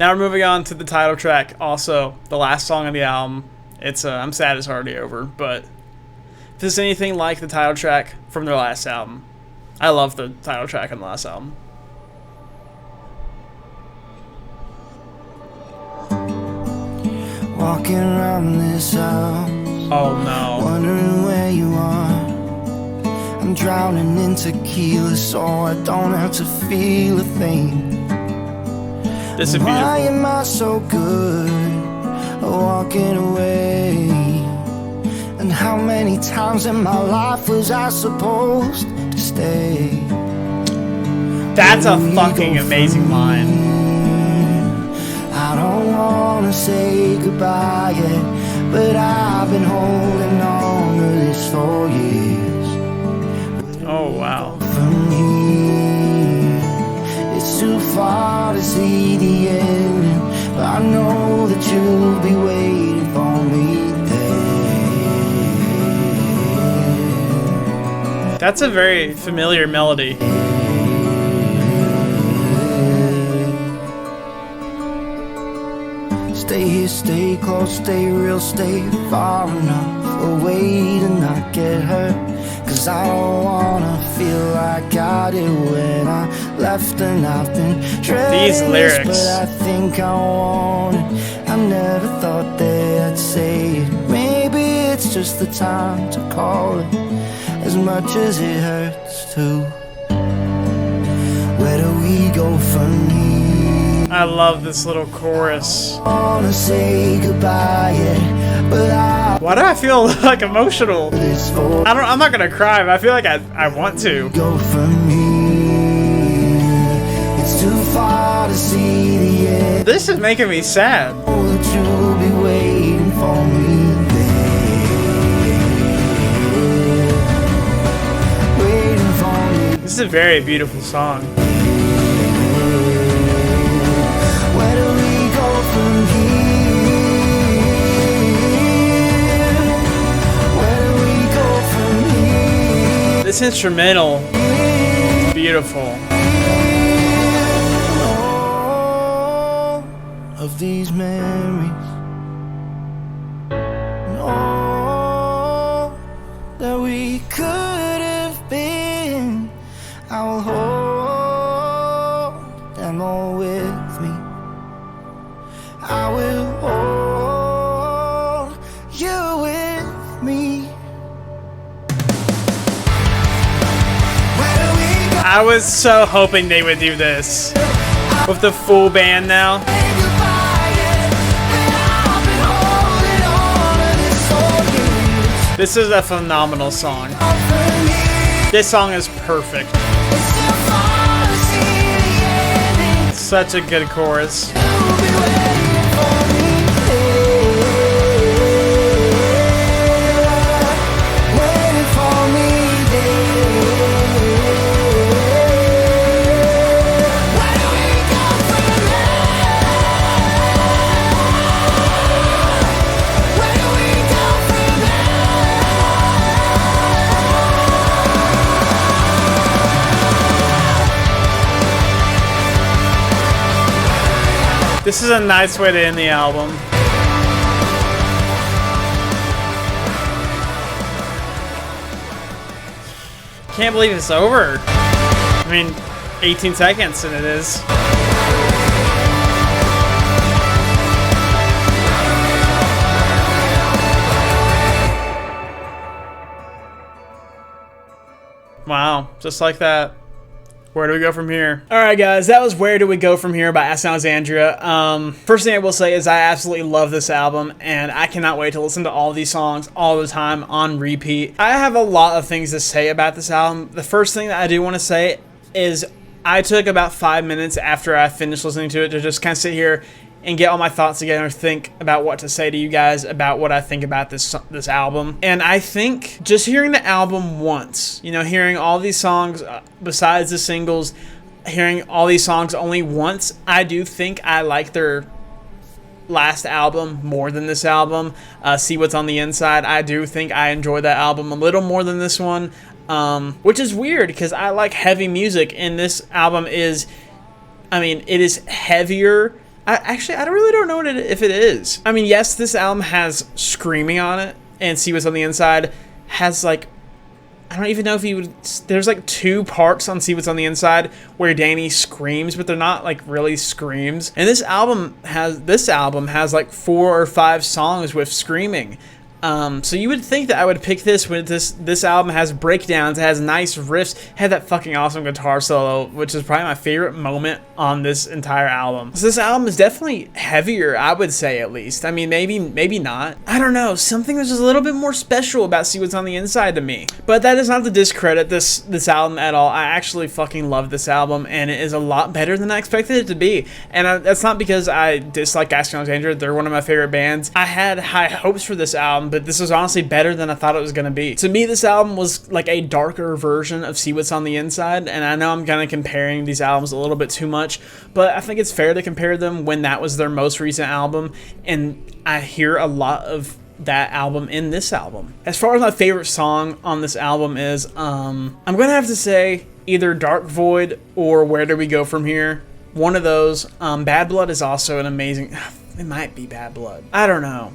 Now we're moving on to the title track, also the last song on the album. It's I'm Sad It's Already Over, but if this is anything like the title track from their last album, I love the title track on the last album. Walking around this house, oh no, wondering where you are. I'm drowning in tequila so I don't have to feel a thing. This is beautiful. Why am I so good at walking away? And how many times in my life was I supposed to stay? That's a fucking amazing line. I don't wanna say goodbye yet, but I've been holding on to this for years. Oh wow. From here, it's too far to see the end, but I know that you'll be waiting for me there. That's a very familiar melody. Stay here, stay close, stay real, stay far enough away to not get hurt. Cause I don't wanna feel like I did when I left, and I've been These lyrics. but I think I want it. I never thought that I'd say it. Maybe it's just the time to call it, as much as it hurts to. Where do we go from here? I love this little chorus. I wanna say goodbye, yeah, but Why do I feel like emotional? for I'm not gonna cry, but I feel like I want to. go from here. It's too far to see the end. This is making me sad. Know that you'll be waiting for me there. Waiting for me. This is a very beautiful song. Where do we go from here? Where do we go from here? This instrumental is beautiful. All of these memories, and all that we could have been, I will hold them all with me. I will hold you with me. Where do we go? I was so hoping they would do this with the full band now. Say goodbye, yeah, but I've been holding on to this for years. This is a phenomenal song. From here, This song is perfect. it's too far to see the ending. Such a good chorus. You'll be waiting for me there. Waiting for me there. Where do we go from there? Where do we go from This is a nice way to end the album. Can't believe it's over. I mean, 18 seconds and it is. Wow, just like that. Where do we go from here? Alright guys, that was Where Do We Go From Here by Alexandria. First thing I will say is I absolutely love this album, and I cannot wait to listen to all these songs all the time on repeat. I have a lot of things to say about this album. The first thing that I do want to say is I took about 5 minutes after I finished listening to it to just kind of sit here and get all my thoughts together, think about what to say to you guys about what I think about this album. And I think just hearing the album once, you know, hearing all these songs besides the singles, hearing all these songs only once, I do think I like their last album more than this album. See What's on the Inside, I do think I enjoyed that album a little more than this one, which is weird because I like heavy music, and this album is, I mean, it is heavier I really don't know if it is. I mean, yes, this album has Screaming on it, and See What's on the Inside has like, I don't even know if there's like 2 parts on See What's on the Inside where Danny screams, but they're not like really screams. And this album has like 4 or 5 songs with screaming. So you would think that I would pick this when this album has breakdowns, it has nice riffs, it had that fucking awesome guitar solo, which is probably my favorite moment on this entire album. So this album is definitely heavier, I would say, at least. I mean, maybe not. I don't know. Something was just a little bit more special about See What's on the Inside to me. But that is not to discredit this album at all. I actually fucking love this album, and it is a lot better than I expected it to be. And that's not because I dislike Alexandria. They're one of my favorite bands. I had high hopes for this album, but this was honestly better than I thought it was going to be. To me, this album was like a darker version of See What's on the Inside, and I know I'm kind of comparing these albums a little bit too much, but I think it's fair to compare them when that was their most recent album, and I hear a lot of that album in this album. As far as my favorite song on this album is, I'm going to have to say either Dark Void or Where Do We Go From Here. One of those. Bad Blood is also an amazing... It might be Bad Blood. I don't know.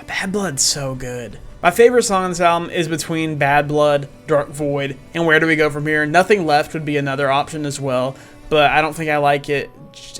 Bad Blood's so good. My favorite song on this album is between Bad Blood, Dark Void, and Where Do We Go From Here. Nothing Left would be another option as well, but I don't think I like it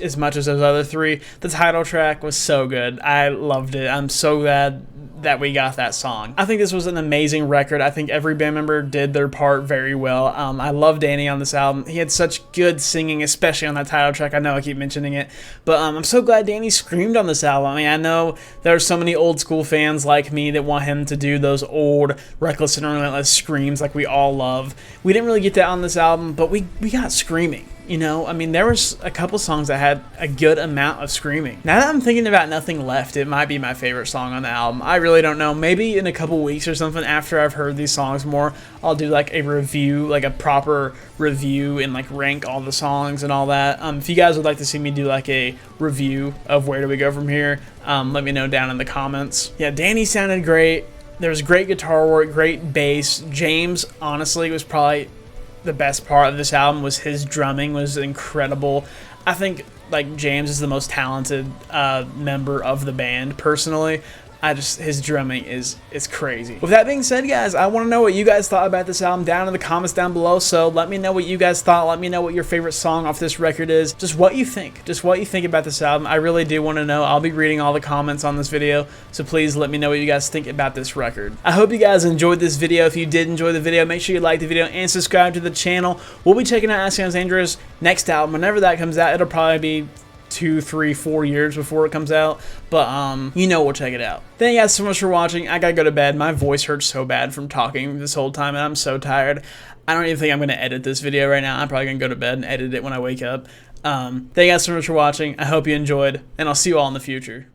as much as those other 3. The title track was so good. I loved it. I'm so glad that we got that song. I think this was an amazing record. I think every band member did their part very well. I love Danny on this album. He had such good singing, especially on that title track. I know I keep mentioning it, but I'm so glad Danny screamed on this album. I mean, I know there are so many old school fans like me that want him to do those old Reckless and Relentless screams like we all love. We didn't really get that on this album, but we got screaming. You know, I mean, there was a couple songs that had a good amount of screaming. Now that I'm thinking about Nothing Left, it might be my favorite song on the album. I really don't know. Maybe in a couple weeks or something after I've heard these songs more, I'll do like a review, like a proper review, and like rank all the songs and all that. If you guys would like to see me do like a review of Where Do We Go From Here, let me know down in the comments. Yeah, Danny sounded great. There was great guitar work, great bass. James, honestly, was probably the best part of this album. Was his drumming was incredible. I think like James is the most talented member of the band personally. His drumming is crazy. With that being said, guys, I want to know what you guys thought about this album down in the comments down below. So let me know what you guys thought. Let me know what your favorite song off this record is. Just what you think. Just what you think about this album. I really do want to know. I'll be reading all the comments on this video, so please let me know what you guys think about this record. I hope you guys enjoyed this video. If you did enjoy the video, make sure you like the video and subscribe to the channel. We'll be checking out Alexandria's next album. Whenever that comes out, it'll probably be 2, 3, 4 years before it comes out, but you know, we'll check it out. Thank you guys so much for watching. I gotta go to bed. My voice hurts so bad from talking this whole time, and I'm so tired. I don't even think I'm gonna edit this video right now. I'm probably gonna go to bed and edit it when I wake up. Thank you guys so much for watching. I hope you enjoyed, and I'll see you all in the future.